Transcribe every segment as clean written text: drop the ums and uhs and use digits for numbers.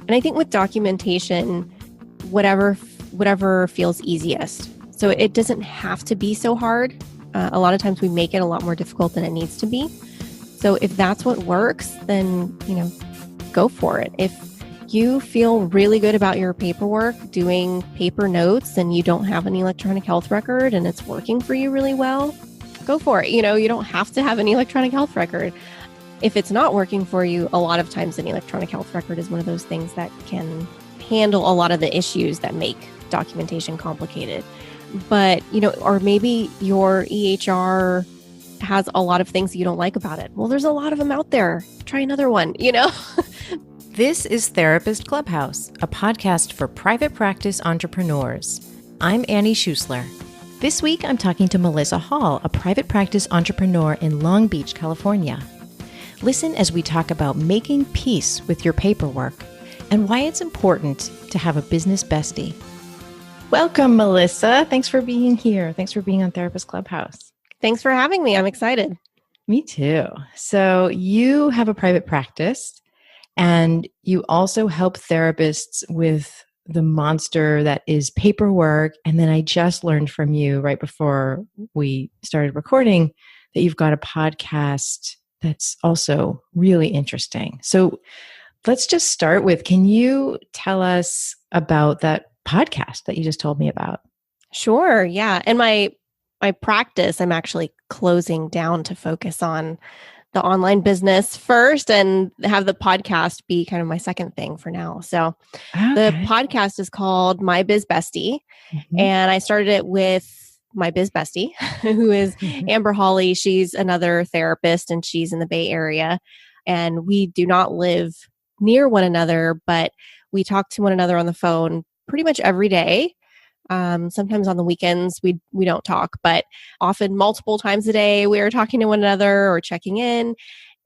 And I think with documentation, whatever feels easiest. So it doesn't have to be so hard. A lot of times we make it a lot more difficult than it needs to be. So if that's what works, then, go for it. If you feel really good about your paperwork, doing paper notes, and you don't have an electronic health record and it's working for you really well, go for it. You don't have to have an electronic health record. If it's not working for you, a lot of times an electronic health record is one of those things that can handle a lot of the issues that make documentation complicated. But, or maybe your EHR has a lot of things that you don't like about it. Well, there's a lot of them out there. Try another one, This is Therapist Clubhouse, a podcast for private practice entrepreneurs. I'm Annie Schusler. This week, I'm talking to Maelisa Hall, a private practice entrepreneur in Long Beach, California. Listen as we talk about making peace with your paperwork and why it's important to have a business bestie. Welcome, Maelisa. Thanks for being here. Thanks for being on Therapist Clubhouse. Thanks for having me. I'm excited. Me too. So you have a private practice and you also help therapists with the monster that is paperwork. And then I just learned from you right before we started recording that you've got a podcast that's also really interesting. So let's just start with, can you tell us about that podcast that you just told me about? Sure. Yeah. And my practice, I'm actually closing down to focus on the online business first and have the podcast be kind of my second thing for now. So The podcast is called My Biz Bestie. Mm-hmm. And I started it with my biz bestie, who is Amber Hawley. She's another therapist and she's in the Bay Area. And we do not live near one another, but we talk to one another on the phone pretty much every day. Sometimes on the weekends, we don't talk, but often multiple times a day, we are talking to one another or checking in.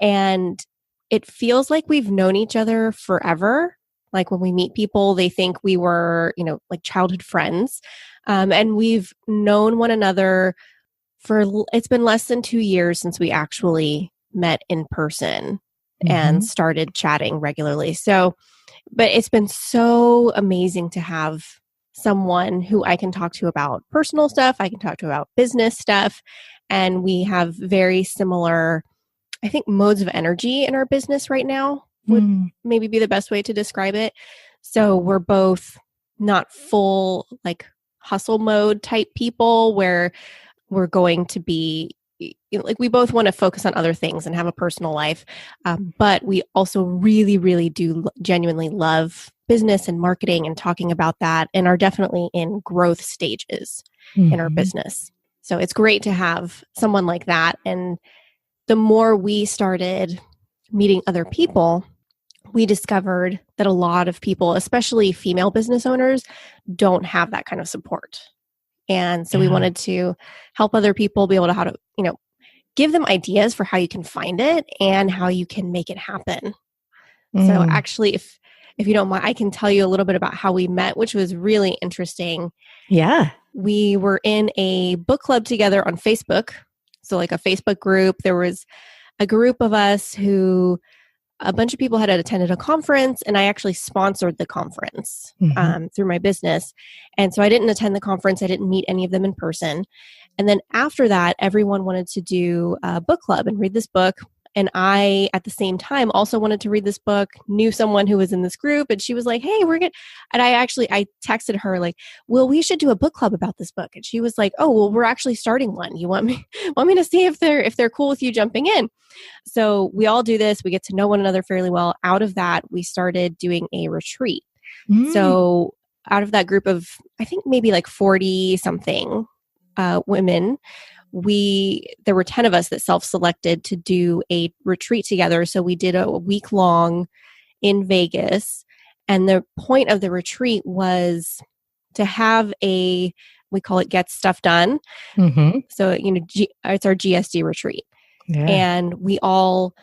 And it feels like we've known each other forever. Like when we meet people, they think we were, like childhood friends. And we've known one another it's been less than 2 years since we actually met in person and started chatting regularly. So, but it's been so amazing to have someone who I can talk to about personal stuff. I can talk to about business stuff. And we have very similar, I think, modes of energy in our business right now would maybe be the best way to describe it. So we're both not full like hustle mode type people where we're going to be like, we both want to focus on other things and have a personal life. But we also really, really do genuinely love business and marketing and talking about that and are definitely in growth stages in our business. So it's great to have someone like that. And the more we started meeting other people, we discovered that a lot of people, especially female business owners, don't have that kind of support. And so we wanted to help other people be able to how to, give them ideas for how you can find it and how you can make it happen. So actually, if you don't mind, I can tell you a little bit about how we met, which was really interesting. Yeah. We were in a book club together on Facebook. So like a Facebook group, there was a group of us who a bunch of people had attended a conference, and I actually sponsored the conference through my business. And so I didn't attend the conference. I didn't meet any of them in person. And then after that, everyone wanted to do a book club and read this book. And I, at the same time, also wanted to read this book, knew someone who was in this group, and she was like, hey, we're good. And I texted her like, well, we should do a book club about this book. And she was like, oh, well, we're actually starting one. You want me to see if they're cool with you jumping in? So we all do this. We get to know one another fairly well. Out of that, we started doing a retreat. So out of that group of, I think maybe like 40 something women, there were 10 of us that self-selected to do a retreat together. So we did a week long in Vegas. And the point of the retreat was to have we call it Get Stuff Done. So, it's our GSD retreat. Yeah. And we all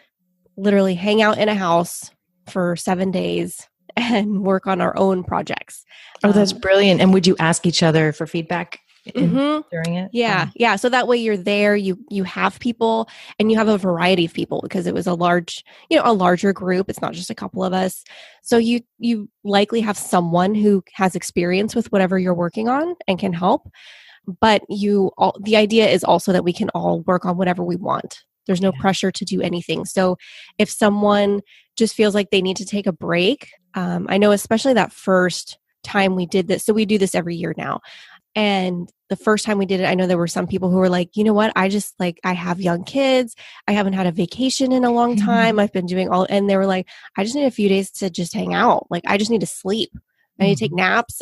literally hang out in a house for 7 days and work on our own projects. Oh, that's brilliant. And would you ask each other for feedback during it? Yeah. Yeah. So that way you're there, you have people and you have a variety of people because it was a larger group. It's not just a couple of us. So you likely have someone who has experience with whatever you're working on and can help. But the idea is also that we can all work on whatever we want. There's no pressure to do anything. So if someone just feels like they need to take a break, I know especially that first time we did this. So we do this every year now. And the first time we did it, I know there were some people who were like, you know what? I have young kids. I haven't had a vacation in a long time. I've been doing and they were like, I just need a few days to just hang out. Like, I just need to sleep. I need to take naps.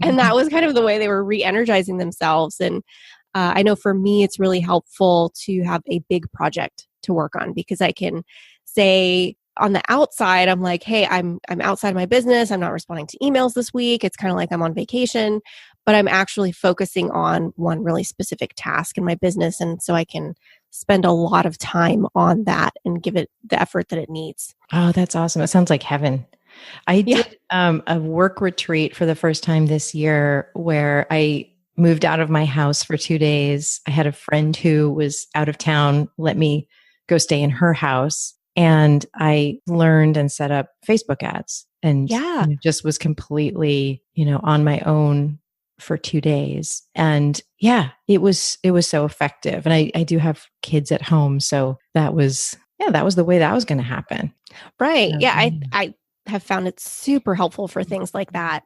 And that was kind of the way they were re-energizing themselves. And I know for me, it's really helpful to have a big project to work on because I can say on the outside, I'm like, hey, I'm outside of my business. I'm not responding to emails this week. It's kind of like I'm on vacation, but I'm actually focusing on one really specific task in my business. And so I can spend a lot of time on that and give it the effort that it needs. Oh, that's awesome. It sounds like heaven. I did a work retreat for the first time this year where I moved out of my house for 2 days. I had a friend who was out of town, let me go stay in her house. And I learned and set up Facebook ads and just was completely, on my own for 2 days. And it was so effective. And I do have kids at home. So that was the way that was going to happen. Right. I have found it super helpful for things like that,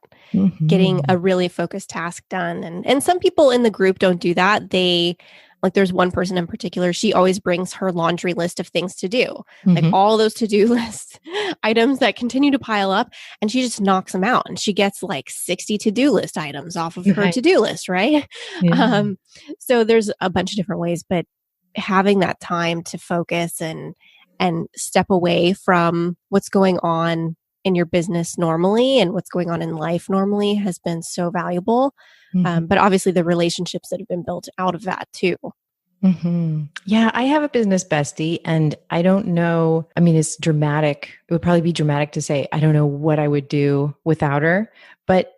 getting a really focused task done. And some people in the group don't do that. There's one person in particular, she always brings her laundry list of things to do, like all those to-do list items that continue to pile up, and she just knocks them out. And she gets like 60 to-do list items off of her to-do list, right? Yeah. So there's a bunch of different ways, but having that time to focus and step away from what's going on in your business normally and what's going on in life normally has been so valuable. But obviously the relationships that have been built out of that too. Yeah, I have a business bestie and I don't know, it's dramatic. It would probably be dramatic to say, I don't know what I would do without her. But,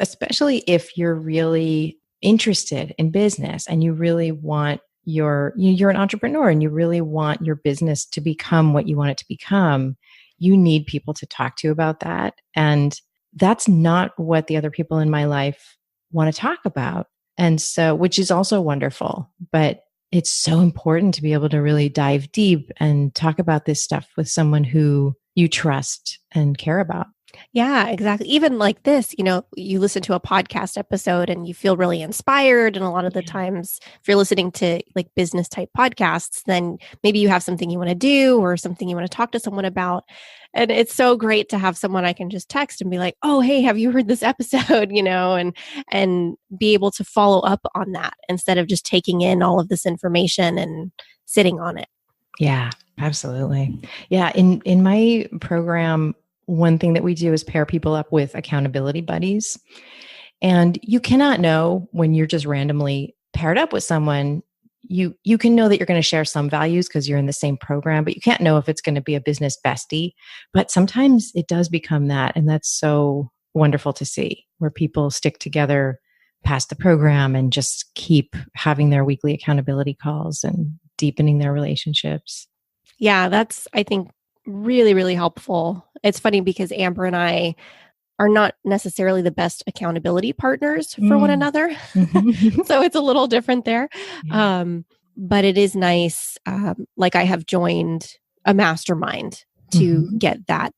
especially if you're really interested in business and you really want you're an entrepreneur and you really want your business to become what you want it to become, you need people to talk to about that. And that's not what the other people in my life want to talk about. And so, which is also wonderful, but it's so important to be able to really dive deep and talk about this stuff with someone who you trust and care about. Yeah, exactly. Even like this, you listen to a podcast episode and you feel really inspired. And a lot of the times, if you're listening to like business type podcasts, then maybe you have something you want to do or something you want to talk to someone about. And it's so great to have someone I can just text and be like, oh, hey, have you heard this episode? And be able to follow up on that instead of just taking in all of this information and sitting on it. Yeah, absolutely. Yeah. In my program, one thing that we do is pair people up with accountability buddies. And you cannot know when you're just randomly paired up with someone. You can know that you're going to share some values because you're in the same program, but you can't know if it's going to be a business bestie. But sometimes it does become that. And that's so wonderful to see where people stick together past the program and just keep having their weekly accountability calls and deepening their relationships. Yeah, that's, I think, really, really helpful. It's funny because Amber and I are not necessarily the best accountability partners for one another. So it's a little different there. Yeah. But it is nice. Like I have joined a mastermind to get that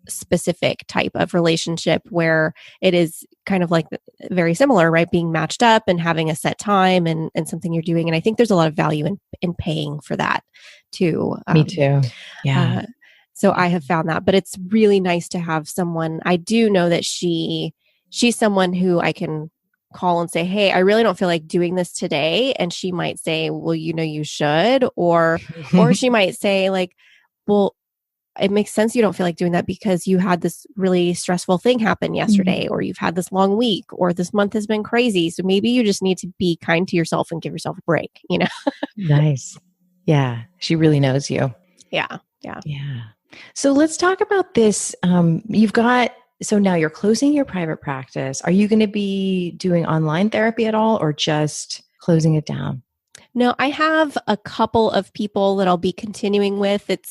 specific type of relationship where it is kind of like very similar, right? Being matched up and having a set time and something you're doing. And I think there's a lot of value in paying for that too. Me too. Yeah. So I have found that, but it's really nice to have someone. I do know that she's someone who I can call and say, hey, I really don't feel like doing this today. And she might say, well, you should, or she might say like, well, it makes sense you don't feel like doing that because you had this really stressful thing happen yesterday, or you've had this long week, or this month has been crazy. So maybe you just need to be kind to yourself and give yourself a break, Nice. Yeah. She really knows you. Yeah. So let's talk about this. You've got So now you're closing your private practice. Are you going to be doing online therapy at all or just closing it down? No, I have a couple of people that I'll be continuing with. It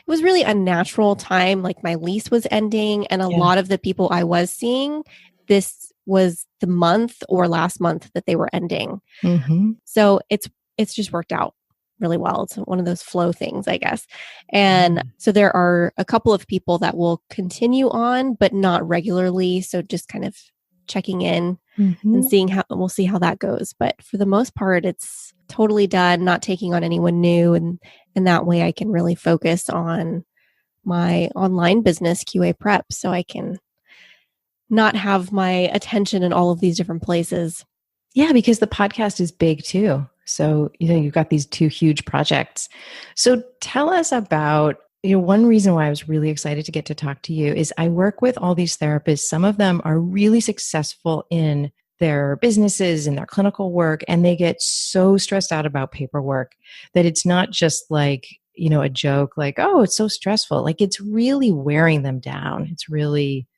was really a natural time. Like my lease was ending, and a Yeah. lot of the people I was seeing, this was the month or last month that they were ending. Mm-hmm. So it's just worked out really well. It's one of those flow things, I guess. And so there are a couple of people that will continue on, but not regularly. So just kind of checking in and seeing how we'll see how that goes. But for the most part, it's totally done, not taking on anyone new. And that way I can really focus on my online business, QA prep, so I can not have my attention in all of these different places. Yeah, because the podcast is big too. So, you've got these two huge projects. So tell us about, one reason why I was really excited to get to talk to you is I work with all these therapists. Some of them are really successful in their businesses and their clinical work, and they get so stressed out about paperwork that it's not just like, a joke like, oh, it's so stressful. Like it's really wearing them down. It's really,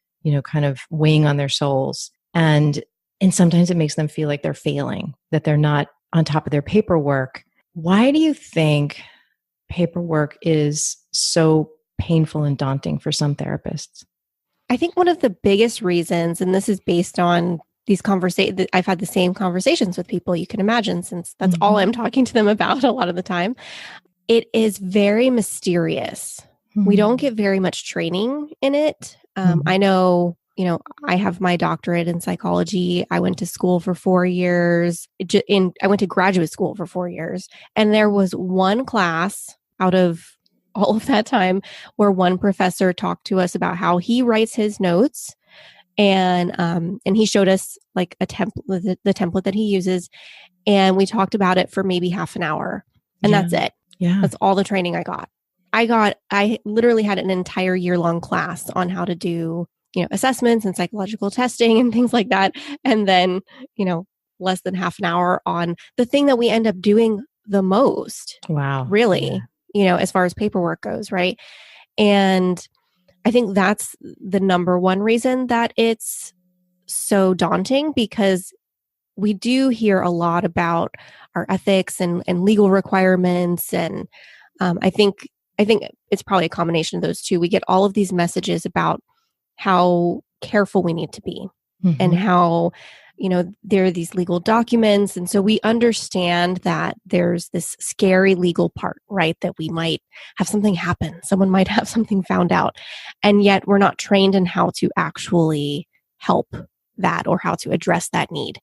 kind of weighing on their souls. And sometimes it makes them feel like they're failing, that they're not on top of their paperwork. Why do you think paperwork is so painful and daunting for some therapists? I think one of the biggest reasons, and this is based on these conversations, I've had the same conversations with people you can imagine, since that's all I'm talking to them about a lot of the time. It is very mysterious. We don't get very much training in it. I know, I have my doctorate in psychology. I went to school for 4 years. I went to graduate school for 4 years. And there was one class out of all of that time where one professor talked to us about how he writes his notes. And he showed us like a template, the template that he uses. And we talked about it for maybe half an hour. And that's it. Yeah. That's all the training I got. I literally had an entire year-long class on how to do, assessments and psychological testing and things like that. And then, less than half an hour on the thing that we end up doing the most. Wow. Really, as far as paperwork goes. Right. And I think that's the number one reason that it's so daunting, because we do hear a lot about our ethics and legal requirements. And I think it's probably a combination of those two. We get all of these messages about how careful we need to be and how, there are these legal documents. And so we understand that there's this scary legal part, right? That we might have something happen. Someone might have something found out. And yet we're not trained in how to actually help that or how to address that need.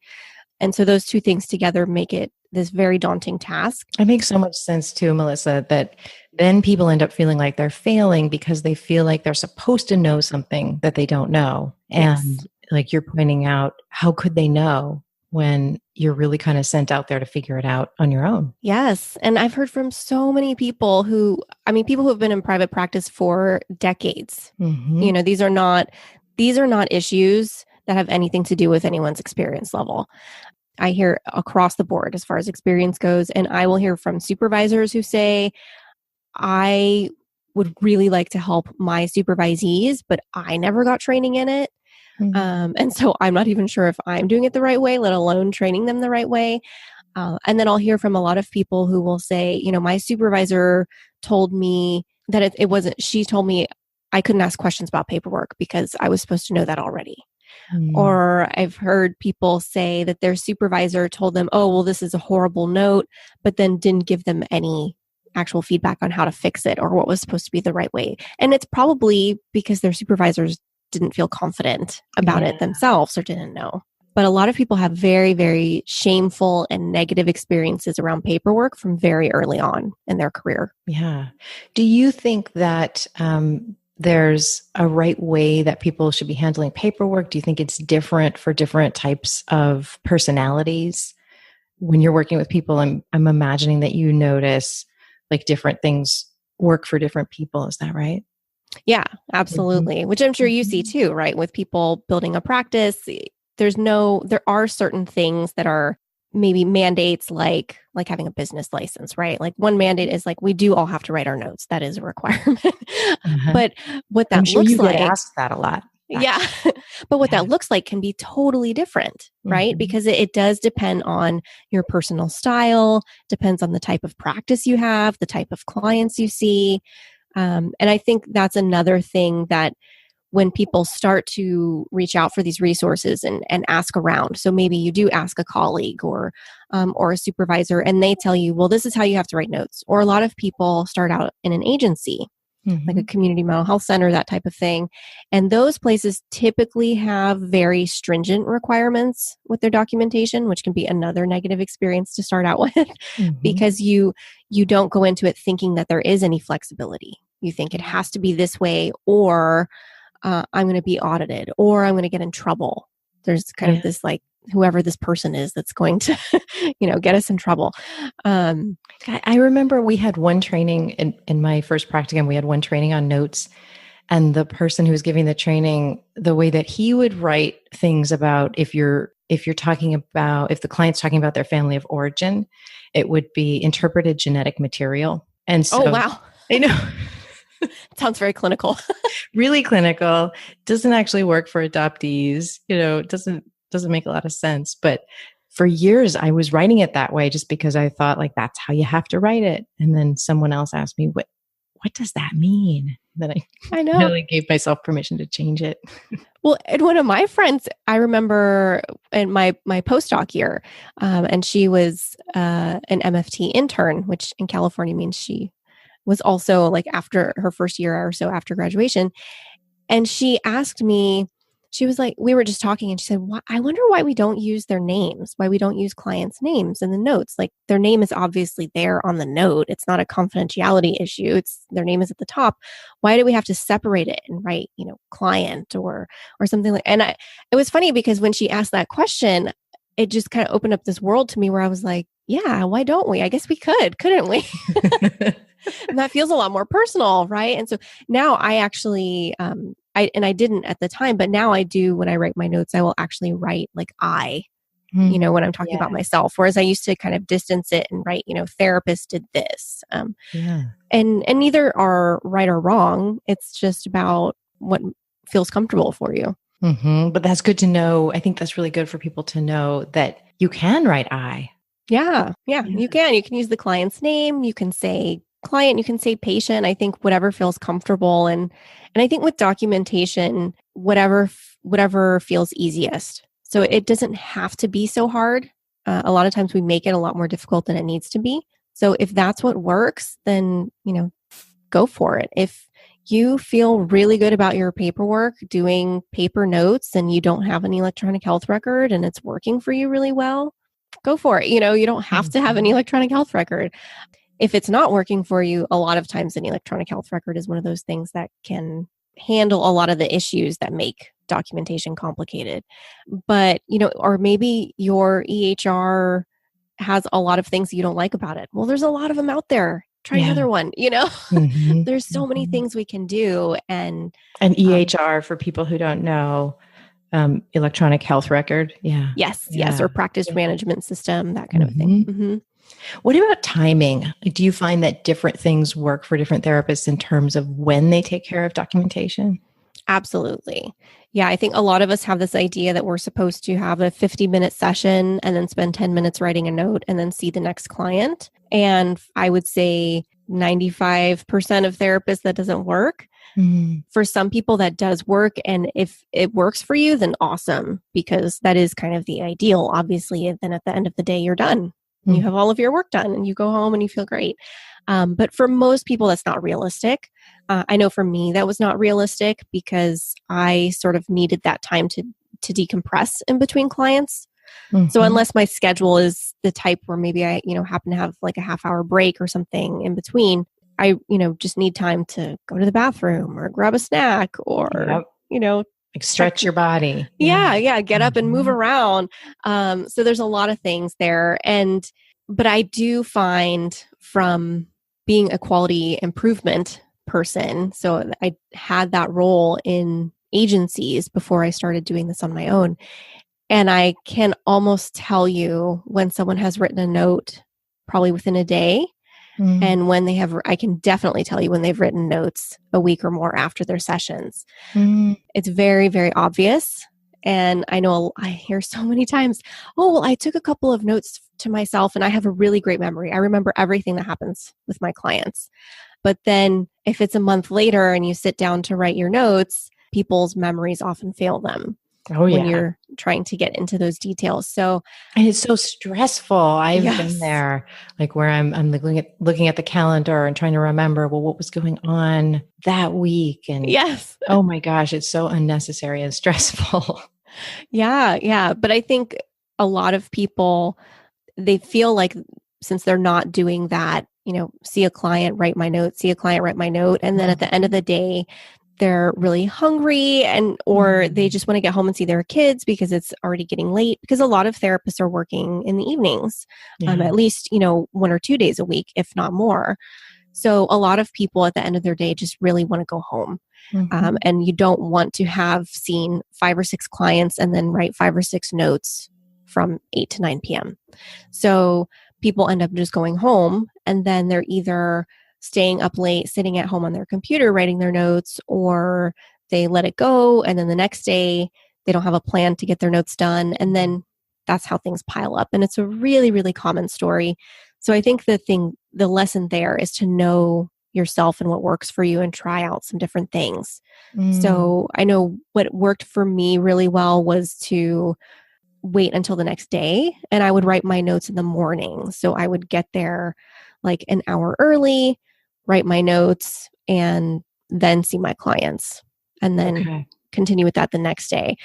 And so those two things together make it this very daunting task. It makes so much sense too, Maelisa, that then people end up feeling like they're failing because they feel like they're supposed to know something that they don't know. And like you're pointing out, how could they know when you're really kind of sent out there to figure it out on your own? Yes. And I've heard from so many people people who have been in private practice for decades. These are not issues that have anything to do with anyone's experience level. I hear across the board as far as experience goes, and I will hear from supervisors who say, I would really like to help my supervisees, but I never got training in it. And so I'm not even sure if I'm doing it the right way, let alone training them the right way. And then I'll hear from a lot of people who will say, my supervisor told me that it wasn't, she told me I couldn't ask questions about paperwork because I was supposed to know that already. Or I've heard people say that their supervisor told them, oh, well, this is a horrible note, but then didn't give them any actual feedback on how to fix it or what was supposed to be the right way. And it's probably because their supervisors didn't feel confident about it themselves or didn't know. But a lot of people have very, very shameful and negative experiences around paperwork from very early on in their career. Yeah. Do you think that there's a right way that people should be handling paperwork? Do you think it's different for different types of personalities? When you're working with people, I'm imagining that you notice like different things work for different people. Is that right? Yeah, absolutely. Which I'm sure you see too, right? With people building a practice, there are certain things that are maybe mandates like having a business license, right? Like one mandate is like, we do all have to write our notes. That is a requirement. But what that I'm sure looks you like, get asked that a lot. Yeah. But what that looks like can be totally different, right? Because it does depend on your personal style, depends on the type of practice you have, the type of clients you see. And I think that's another thing that when people start to reach out for these resources and ask around. So maybe you do ask a colleague or a supervisor and they tell you, well, this is how you have to write notes. Or a lot of people start out in an agency, like a community mental health center, that type of thing. And those places typically have very stringent requirements with their documentation, which can be another negative experience to start out with because you don't go into it thinking that there is any flexibility. You think it has to be this way, or I'm going to be audited, or I'm going to get in trouble. There's kind of this like, whoever this person is that's going to, get us in trouble. I remember we had one training in my first practicum, we had one training on notes, and the person who was giving the training, the way that he would write things about if the client's talking about their family of origin, it would be interpreted genetic material. And so, oh, wow. I know. Sounds very clinical. Really clinical. Doesn't actually work for adoptees. It doesn't make a lot of sense. But for years, I was writing it that way just because I thought like that's how you have to write it. And then someone else asked me, what does that mean? Then I know. really gave myself permission to change it. Well, and one of my friends, I remember in my postdoc year, and she was an MFT intern, which in California means she was also like after her first year or so after graduation. And she asked me, she was like, we were just talking and she said, I wonder why we don't use their names, why we don't use clients' names in the notes. Like their name is obviously there on the note. It's not a confidentiality issue. Their name is at the top. Why do we have to separate it and write, client or something like, and it was funny because when she asked that question, it just kind of opened up this world to me where I was like, yeah, why don't we? I guess we couldn't we? And that feels a lot more personal, right? And so now I actually, I didn't at the time, but now I do when I write my notes, I will actually write like when I'm talking about myself. Whereas I used to kind of distance it and write, therapist did this. And neither are right or wrong. It's just about what feels comfortable for you. But that's good to know. I think that's really good for people to know that you can write I. Yeah, you can. You can use the client's name. You can say client, you can say patient. I think whatever feels comfortable. And I think with documentation, whatever feels easiest. So it doesn't have to be so hard. A lot of times we make it a lot more difficult than it needs to be. So if that's what works, then, go for it. If you feel really good about your paperwork, doing paper notes, and you don't have an electronic health record and it's working for you really well, go for it. You don't have to have an electronic health record. If it's not working for you, a lot of times an electronic health record is one of those things that can handle a lot of the issues that make documentation complicated. But, or maybe your EHR has a lot of things you don't like about it. Well, there's a lot of them out there. Try another one, There's so many things we can do. And EHR, for people who don't know, electronic health record. Yeah. Yes. Or practice management system, that kind of thing. What about timing? Do you find that different things work for different therapists in terms of when they take care of documentation? Absolutely. Yeah, I think a lot of us have this idea that we're supposed to have a 50-minute session and then spend 10 minutes writing a note and then see the next client. And I would say 95% of therapists, that doesn't work. For some people that does work. And if it works for you, then awesome, because that is kind of the ideal, obviously. And then at the end of the day, you're done. You have all of your work done and you go home and you feel great. But for most people, that's not realistic. I know for me, that was not realistic because I sort of needed that time to decompress in between clients. So unless my schedule is the type where maybe I, happen to have like a half-hour break or something in between, I, just need time to go to the bathroom or grab a snack or, like stretch your body. Get up and move around. So there's a lot of things there. But I do find from being a quality improvement person, so I had that role in agencies before I started doing this on my own. And I can almost tell you when someone has written a note, probably within a day, Mm. And when they have, I can definitely tell you when they've written notes a week or more after their sessions. Mm. It's very, very obvious. And I know I hear so many times, oh, well, I took a couple of notes to myself and I have a really great memory. I remember everything that happens with my clients. But then if it's a month later and you sit down to write your notes, people's memories often fail them Oh, when yeah. you're trying to get into those details. So, And it's so stressful. I've been yes. there, like where I'm looking at the calendar and trying to remember, well, what was going on that week? And Yes. oh my gosh, it's so unnecessary and stressful. Yeah. Yeah. But I think a lot of people, they feel like since they're not doing that, see a client, write my note, see a client, write my note. And then at the end of the day, they're really hungry or they just want to get home and see their kids because it's already getting late, because a lot of therapists are working in the evenings, Yeah. at least, 1 or 2 days a week, if not more. So a lot of people at the end of their day just really want to go home. Mhm. And you don't want to have seen 5 or 6 clients and then write 5 or 6 notes from 8 to 9 p.m. So people end up just going home and then they're either staying up late, sitting at home on their computer, writing their notes, or they let it go. And then the next day, they don't have a plan to get their notes done. And then that's how things pile up. And it's a really, really common story. So I think the lesson there is to know yourself and what works for you and try out some different things. Mm. So I know what worked for me really well was to wait until the next day and I would write my notes in the morning. So I would get there like an hour early, write my notes, and then see my clients and then Okay. continue with that the next day.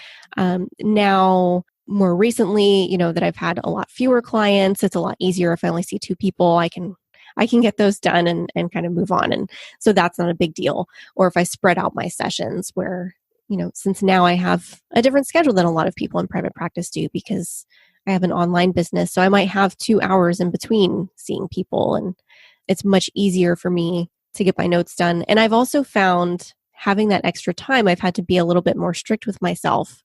Now, more recently, that I've had a lot fewer clients, it's a lot easier. If I only see 2 people, I can get those done and kind of move on. And so that's not a big deal. Or if I spread out my sessions where, since now I have a different schedule than a lot of people in private practice do because I have an online business. So I might have 2 hours in between seeing people, and it's much easier for me to get my notes done. And I've also found having that extra time, I've had to be a little bit more strict with myself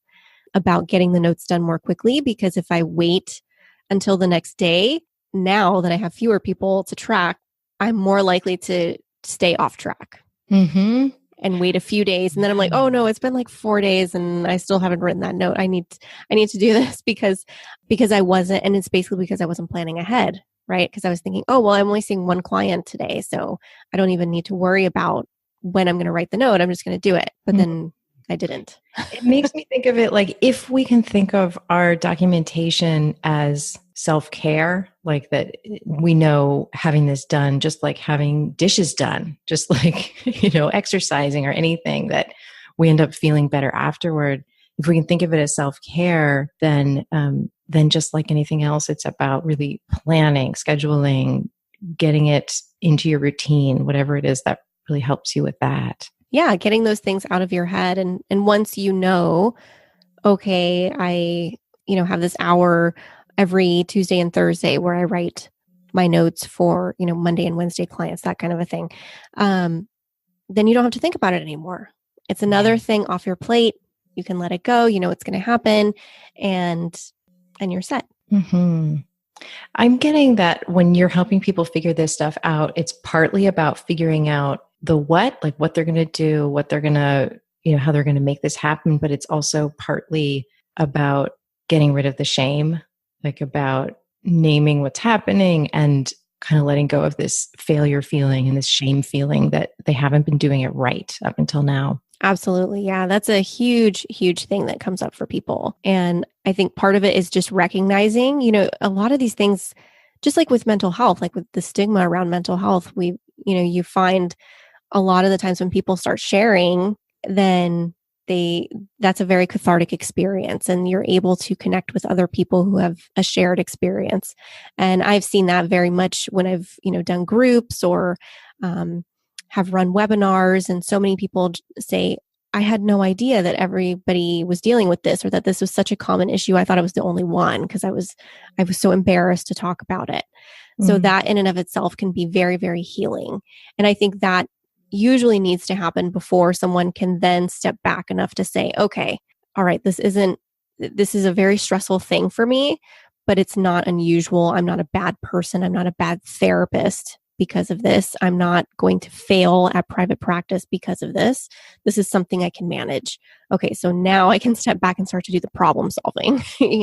about getting the notes done more quickly, because if I wait until the next day, now that I have fewer people to track, I'm more likely to stay off track Mm-hmm. and wait a few days. And then I'm like, oh no, it's been like 4 days and I still haven't written that note. I need to do this because I wasn't, and it's basically because I wasn't planning ahead, right? Because I was thinking, oh, well, I'm only seeing 1 client today, so I don't even need to worry about when I'm going to write the note. I'm just going to do it. But then I didn't. It makes me think of it like if we can think of our documentation as self-care, like that we know having this done, just like having dishes done, just like, exercising or anything that we end up feeling better afterward. If we can think of it as self-care, then just like anything else, it's about really planning, scheduling, getting it into your routine, whatever it is that really helps you with that. Yeah, getting those things out of your head. And once okay, I, have this hour every Tuesday and Thursday where I write my notes for, Monday and Wednesday clients, that kind of a thing. Then you don't have to think about it anymore. It's another thing off your plate. You can let it go. You know what's going to happen, and you're set. Mm-hmm. I'm getting that when you're helping people figure this stuff out, it's partly about figuring out the what, like what they're going to do, what they're going to, how they're going to make this happen. But it's also partly about getting rid of the shame, like about naming what's happening and kind of letting go of this failure feeling and this shame feeling that they haven't been doing it right up until now. Absolutely. Yeah. That's a huge, huge thing that comes up for people. And I think part of it is just recognizing, a lot of these things, just like with mental health, like with the stigma around mental health, you find a lot of the times when people start sharing, then that's a very cathartic experience and you're able to connect with other people who have a shared experience. And I've seen that very much when I've, done groups or, have run webinars, and so many people say, I had no idea that everybody was dealing with this or that this was such a common issue. I thought I was the only one because I was so embarrassed to talk about it. So that in and of itself can be very, very healing. And I think that usually needs to happen before someone can then step back enough to say, okay, all right, this is a very stressful thing for me, but it's not unusual. I'm not a bad person. I'm not a bad therapist because of this. I'm not going to fail at private practice because of this. This is something I can manage. Okay, so now I can step back and start to do the problem solving,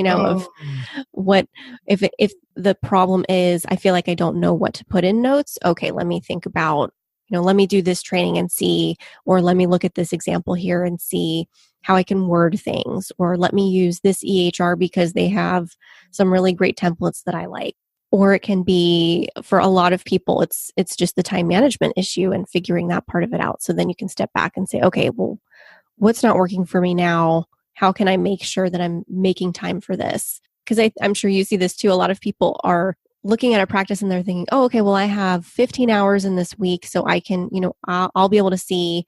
of Oh. what if the problem is I feel like I don't know what to put in notes. Okay, let me think about, let me do this training and see, or let me look at this example here and see how I can word things, or let me use this EHR because they have some really great templates that I like. Or it can be, for a lot of people, it's just the time management issue and figuring that part of it out. So then you can step back and say, okay, well, what's not working for me now? How can I make sure that I'm making time for this? Because I'm sure you see this too. A lot of people are looking at a practice and they're thinking, oh, okay, well, I have 15 hours in this week, so I can, I'll be able to see,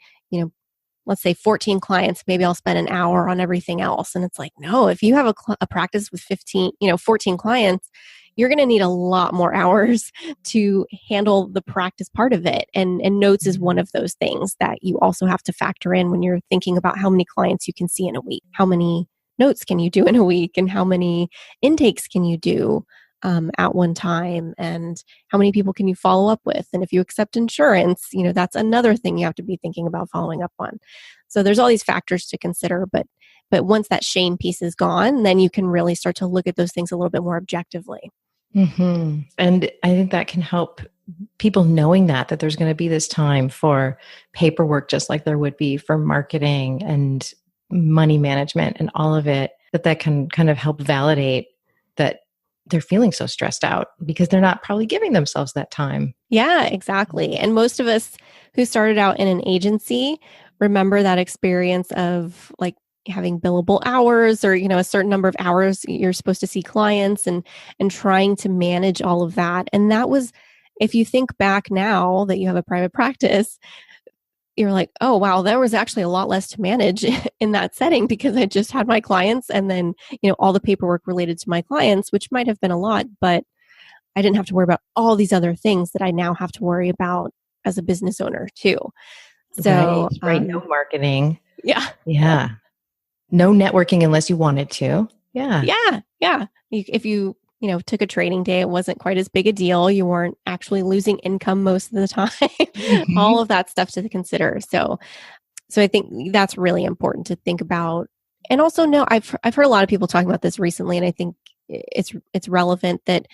let's say 14 clients, maybe I'll spend an hour on everything else. And it's like, no, if you have a practice with 14 clients, you're going to need a lot more hours to handle the practice part of it. And notes is one of those things that you also have to factor in when you're thinking about how many clients you can see in a week. How many notes can you do in a week? And how many intakes can you do at one time? And how many people can you follow up with? And if you accept insurance, that's another thing you have to be thinking about following up on. So there's all these factors to consider, but once that shame piece is gone, then you can really start to look at those things a little bit more objectively. Mm-hmm. And I think that can help people knowing that there's going to be this time for paperwork, just like there would be for marketing and money management and all of it, that can kind of help validate that they're feeling so stressed out because they're not probably giving themselves that time. Yeah, exactly. And most of us who started out in an agency remember that experience of like having billable hours, or a certain number of hours you're supposed to see clients, and trying to manage all of that. And that was, if you think back now that you have a private practice, you're like, oh, wow, there was actually a lot less to manage in that setting because I just had my clients and then, all the paperwork related to my clients, which might have been a lot, but I didn't have to worry about all these other things that I now have to worry about as a business owner too. So, right. No marketing. Yeah. Yeah. No networking unless you wanted to. Yeah. Yeah. Yeah. If you, took a training day, it wasn't quite as big a deal. You weren't actually losing income most of the time. Mm-hmm. All of that stuff to consider. So I think that's really important to think about. And also know, I've heard a lot of people talking about this recently, and I think it's relevant that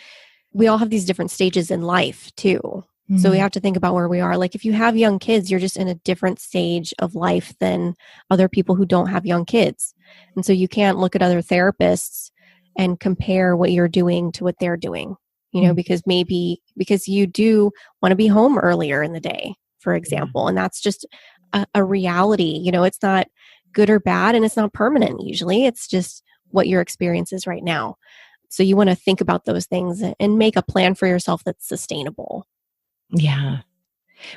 we all have these different stages in life too. Mm-hmm. So we have to think about where we are. Like if you have young kids, you're just in a different stage of life than other people who don't have young kids. And so you can't look at other therapists and compare what you're doing to what they're doing, because you do want to be home earlier in the day, for example. And that's just a reality. It's not good or bad, and it's not permanent usually. It's just what your experience is right now. So you want to think about those things and make a plan for yourself that's sustainable. Yeah.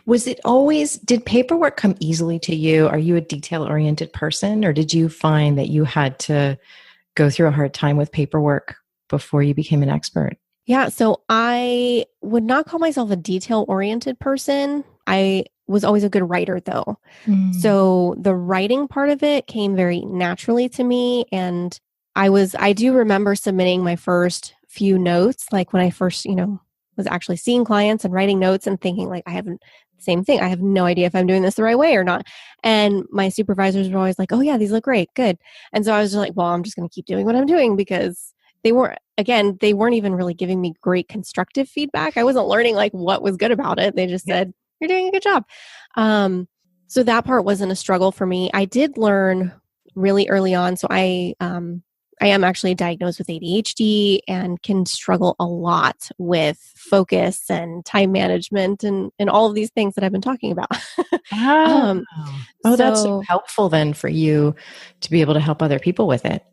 Did paperwork come easily to you? Are you a detail-oriented person, or did you find that you had to go through a hard time with paperwork before you became an expert? Yeah. So I would not call myself a detail-oriented person. I was always a good writer though. So the writing part of it came very naturally to me. And I do remember submitting my first few notes, like when I first, was actually seeing clients and writing notes and thinking like, same thing. I have no idea if I'm doing this the right way or not. And my supervisors were always like, oh yeah, these look great. Good. And so I was just like, well, I'm just going to keep doing what I'm doing, because they weren't even really giving me great constructive feedback. I wasn't learning like what was good about it. They just said, you're doing a good job. So that part wasn't a struggle for me. I did learn really early on. So I am actually diagnosed with ADHD and can struggle a lot with focus and time management and all of these things that I've been talking about. That's so helpful then for you to be able to help other people with it.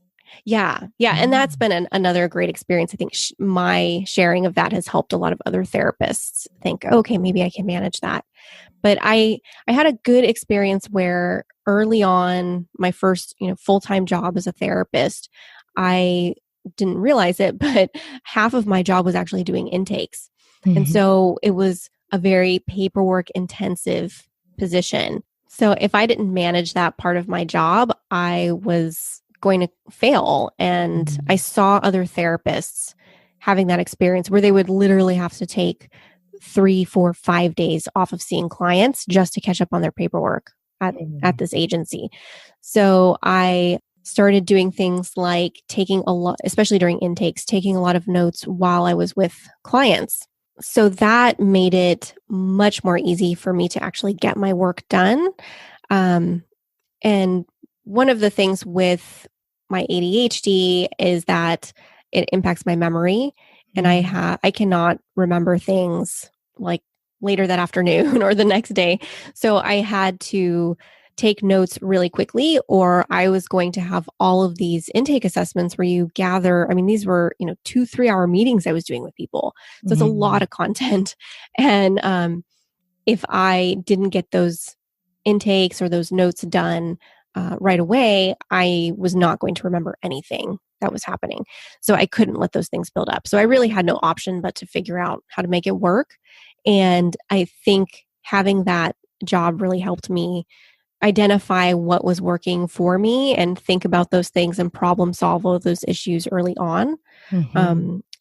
Yeah. And that's been another great experience. I think my sharing of that has helped a lot of other therapists think, okay, maybe I can manage that. But I had a good experience where early on, my first, full-time job as a therapist, I didn't realize it, but half of my job was actually doing intakes. Mm-hmm. And so it was a very paperwork intensive position. So if I didn't manage that part of my job, I was going to fail. And I saw other therapists having that experience where they would literally have to take 3, 4, 5 days off of seeing clients just to catch up on their paperwork at this agency. So I started doing things like taking a lot, especially during intakes, taking a lot of notes while I was with clients. So that made it much more easy for me to actually get my work done. And one of the things with my ADHD is that it impacts my memory, and I cannot remember things like later that afternoon or the next day. So I had to take notes really quickly, or I was going to have all of these intake assessments where you gather, I mean, these were, 2-3 hour meetings I was doing with people. So it's a lot of content. And if I didn't get those intakes or those notes done right away, I was not going to remember anything that was happening. So I couldn't let those things build up. So I really had no option but to figure out how to make it work. And I think having that job really helped me identify what was working for me and think about those things and problem solve all of those issues early on.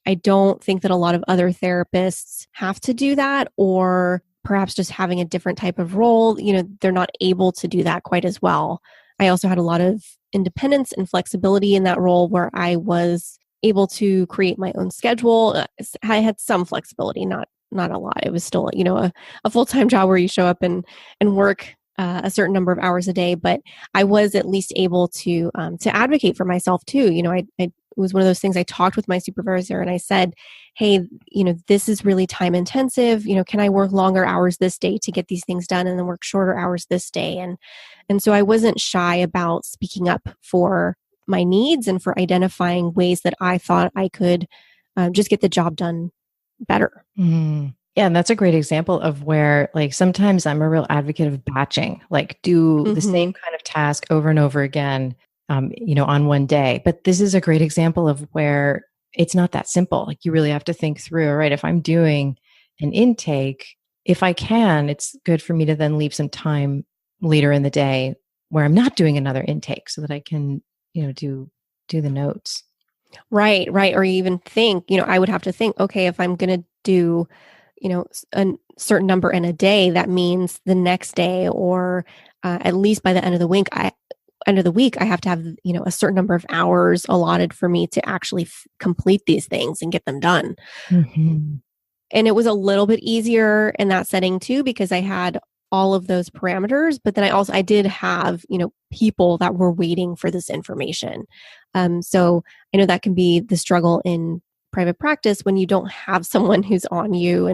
I don't think that a lot of other therapists have to do that, or perhaps just having a different type of role, they're not able to do that quite as well. I also had a lot of independence and flexibility in that role where I was able to create my own schedule. I had some flexibility, not a lot. It was still, a full-time job where you show up and work a certain number of hours a day, but I was at least able to advocate for myself too. It was one of those things I talked with my supervisor and I said, hey, this is really time intensive. Can I work longer hours this day to get these things done and then work shorter hours this day? And so I wasn't shy about speaking up for my needs and for identifying ways that I thought I could just get the job done better. Yeah, and that's a great example of where, like, sometimes I'm a real advocate of batching, like do the same kind of task over and over again, on one day. But this is a great example of where it's not that simple. Like, you really have to think through, all right, if I'm doing an intake, if I can, it's good for me to then leave some time later in the day where I'm not doing another intake so that I can, do the notes. Right. Or you even think, I would have to think, okay, if I'm going to do a certain number in a day, that means the next day, or at least by the end of the week, I have to have, a certain number of hours allotted for me to actually complete these things and get them done. And it was a little bit easier in that setting too, because I had all of those parameters, but then I did have, people that were waiting for this information. So I know that can be the struggle in private practice when you don't have someone who's on you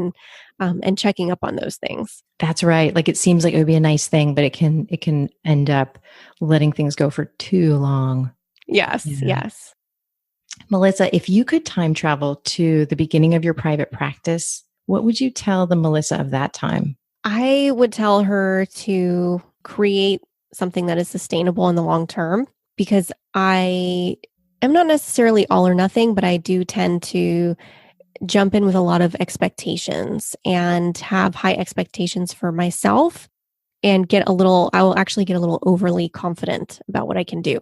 and checking up on those things. That's right. Like, it seems like it would be a nice thing, but it can end up letting things go for too long. Yes. Maelisa, if you could time travel to the beginning of your private practice, what would you tell the Maelisa of that time? I would tell her to create something that is sustainable in the long term, because I am not necessarily all or nothing, but I do tend to jump in with a lot of expectations and have high expectations for myself and I will actually get a little overly confident about what I can do.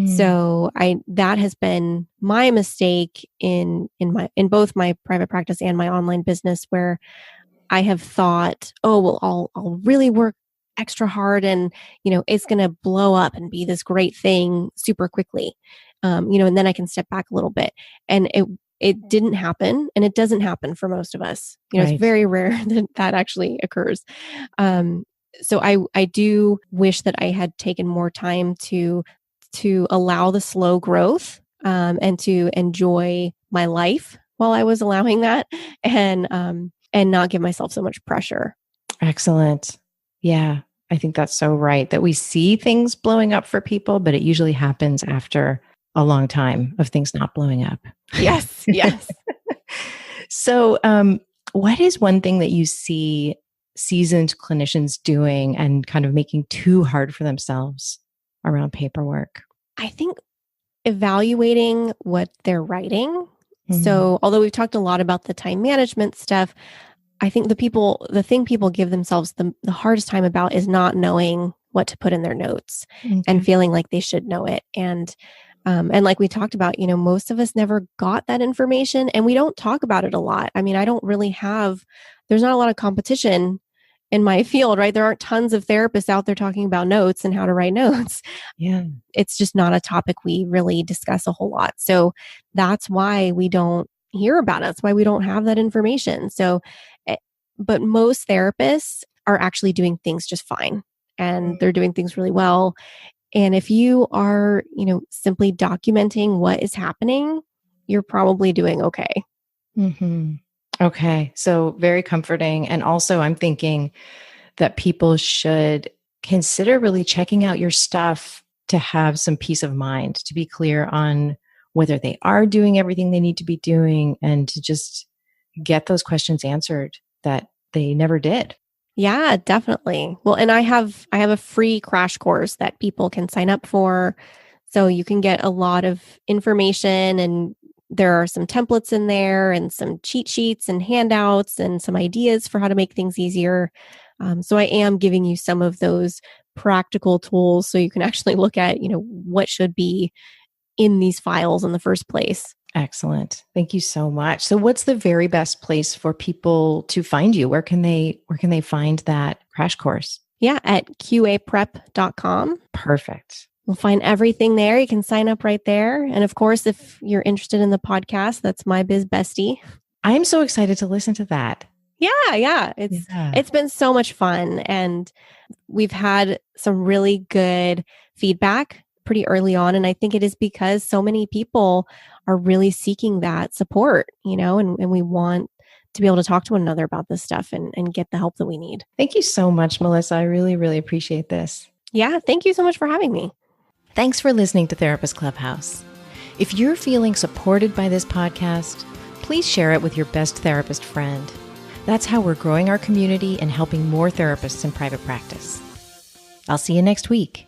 So that has been my mistake in both my private practice and my online business, where I have thought, oh, well, I'll really work extra hard and, it's going to blow up and be this great thing super quickly. And then I can step back a little bit. And it didn't happen, and it doesn't happen for most of us. It's very rare that actually occurs. So I do wish that I had taken more time to allow the slow growth, and to enjoy my life while I was allowing that, and not give myself so much pressure. Excellent. Yeah, I think that's so right, that we see things blowing up for people, but it usually happens after a long time of things not blowing up. Yes. So, what is one thing that you see seasoned clinicians doing and kind of making too hard for themselves around paperwork? I think evaluating what they're writing. So, although we've talked a lot about the time management stuff, I think the thing people give themselves the hardest time about is not knowing what to put in their notes and feeling like they should know it. And And like we talked about, most of us never got that information and we don't talk about it a lot. I mean, there's not a lot of competition in my field, right? There aren't tons of therapists out there talking about notes and how to write notes. Yeah. It's just not a topic we really discuss a whole lot. So that's why we don't hear about it. That's why we don't have that information. But most therapists are actually doing things just fine and they're doing things really well. And if you are, simply documenting what is happening, you're probably doing okay. Mm-hmm. Okay. So very comforting. And also I'm thinking that people should consider really checking out your stuff to have some peace of mind, to be clear on whether they are doing everything they need to be doing and to just get those questions answered that they never did. Yeah, definitely. Well, and I have a free crash course that people can sign up for. So you can get a lot of information and there are some templates in there and some cheat sheets and handouts and some ideas for how to make things easier. So I am giving you some of those practical tools so you can actually look at, what should be in these files in the first place. Excellent. Thank you so much. So what's the very best place for people to find you? Where can they find that crash course? Yeah, at qaprep.com. Perfect. You'll find everything there. You can sign up right there. And of course, if you're interested in the podcast, that's my bestie. I'm so excited to listen to that. Yeah. It's been so much fun. And we've had some really good feedback pretty early on. And I think it is because so many people are really seeking that support, and we want to be able to talk to one another about this stuff and get the help that we need. Thank you so much, Maelisa. I really, really appreciate this. Yeah. Thank you so much for having me. Thanks for listening to Therapist Clubhouse. If you're feeling supported by this podcast, please share it with your best therapist friend. That's how we're growing our community and helping more therapists in private practice. I'll see you next week.